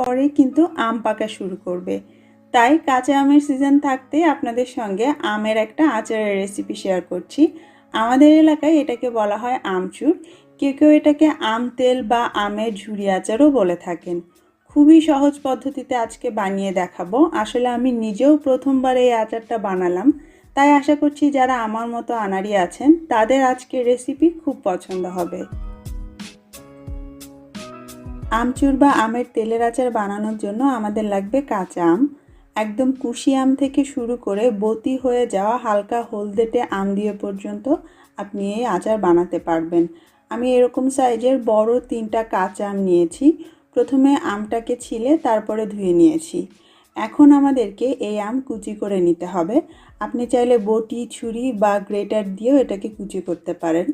পরেই কিন্তু আম পাকা শুরু করবে। তাই কাঁচা আমের সিজন থাকতেই আপনাদের সঙ্গে আমের একটা আচারের রেসিপি শেয়ার করছি। আমাদের এলাকায় এটাকে বলা হয় আমচুর, কেউ কেউ এটাকে আম তেল বা আমের ঝুরি আচারও বলে থাকেন। খুবই সহজ পদ্ধতিতে আজকে বানিয়ে দেখাবো। আসলে আমি নিজেও প্রথমবার এই আচারটা বানালাম, তাই আশা করছি যারা আমার মতো আনাড়ি আছেন তাদের আজকের রেসিপি খুব পছন্দ হবে। আমচুর বা আমের তেলের আচার বানানোর জন্য আমাদের লাগবে কাঁচা আম। একদম কুশি আম থেকে শুরু করে বতি হয়ে যাওয়া হালকা হলদেটে আম দিয়ে পর্যন্ত আপনি এই আচার বানাতে পারবেন। আমি এরকম সাইজের বড় 3টা কাঁচা আম নিয়েছি। প্রথমে আমটাকে ছিলে তারপরে ধুয়ে নিয়েছি। এখন আমাদেরকে এই আম কুচি করে নিতে হবে। আপনি চাইলে বটি, ছুরি বা গ্রেটার দিয়েও এটাকে কুচি করতে পারেন।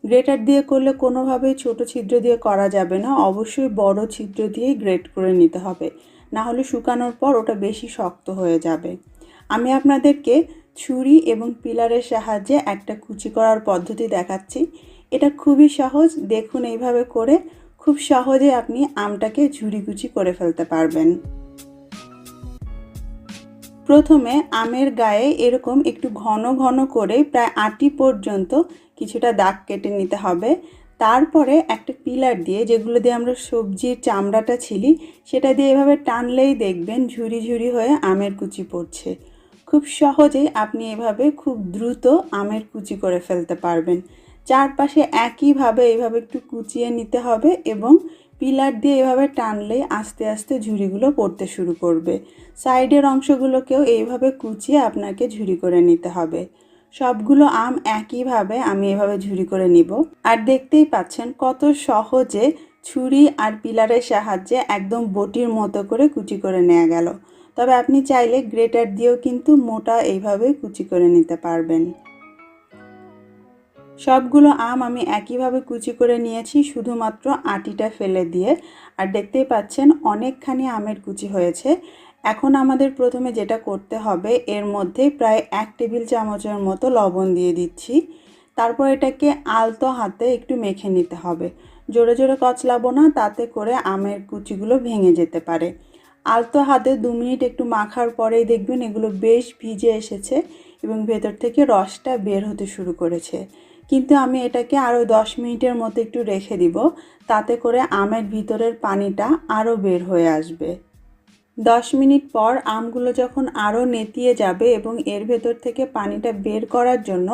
গ্রেটার দিয়ে করলে কোনোভাবেই ছোট ছিদ্র দিয়ে করা যাবে না, অবশ্যই বড় ছিদ্র দিয়েই গ্রেট করে নিতে হবে, না হলে শুকানোর পর ওটা বেশি শক্ত হয়ে যাবে। আমি আপনাদেরকে ছুরি এবং পিলারের সাহায্যে একটা কুচি করার পদ্ধতি দেখাচ্ছি। এটা খুবই সহজ, দেখুন এইভাবে করে খুব সহজে আপনি আমটাকে ঝুরি কুচি করে ফেলতে পারবেন। প্রথমে আমের গায়ে এরকম একটু ঘন ঘন করে প্রায় আটি পর্যন্ত কিছুটা দাগ কেটে নিতে হবে। তারপরে একটা পিলার দিয়ে, যেগুলো দিয়ে আমরা সবজির চামড়াটা ছিলি, সেটা দিয়ে এভাবে টানলেই দেখবেন ঝুরি ঝুরি হয়ে আমের কুচি পড়ছে। খুব সহজেই আপনি এভাবে খুব দ্রুত আমের কুচি করে ফেলতে পারবেন। চারপাশে একইভাবে এইভাবে একটু কুচিয়ে নিতে হবে এবং পিলার দিয়ে এভাবে টানলেই আস্তে আস্তে ঝুরিগুলো পড়তে শুরু করবে। সাইডের অংশগুলোকেও এইভাবে কুচিয়ে আপনাকে ঝুরি করে নিতে হবে। সবগুলো আম একইভাবে আমি এভাবে ঝুরি করে নিব। আর দেখতেই পাচ্ছেন কত সহজে ছুরি আর পিলারের সাহায্যে একদম বটির মতো করে কুচি করে নেওয়া গেল। তবে আপনি চাইলে গ্রেটার দিয়েও কিন্তু মোটা এইভাবে কুচি করে নিতে পারবেন। সবগুলো আম আমি একইভাবে কুচি করে নিয়েছি, শুধুমাত্র আটিটা ফেলে দিয়ে। আর দেখতেই পাচ্ছেন অনেকখানি আমের কুচি হয়েছে। এখন আমাদের প্রথমে যেটা করতে হবে, এর মধ্যে প্রায় 1 টেবিল চামচের মতো লবণ দিয়ে দিচ্ছি। তারপর এটাকে আলতো হাতে একটু মেখে নিতে হবে। জোরে জোরে কচলাবো না, তাতে করে আমের কুচিগুলো ভেঙে যেতে পারে। আলতো হাতে 2 মিনিট একটু মাখার পরেই দেখবেন এগুলো বেশ ভিজে এসেছে এবং ভেতর থেকে রসটা বের হতে শুরু করেছে। কিন্তু আমি এটাকে আরও 10 মিনিটের মতো একটু রেখে দিব, তাতে করে আমের ভিতরের পানিটা আরও বের হয়ে আসবে। 10 মিনিট পর আমগুলো যখন আরও নেতিয়ে যাবে এবং এর ভেতর থেকে পানিটা বের করার জন্য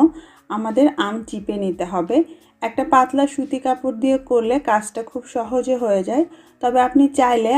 আমাদের আম চিপে নিতে হবে। একটা পাতলা সুতি কাপড় দিয়ে করলে কাজটা খুব সহজে হয়ে যায়, তবে আপনি চাইলে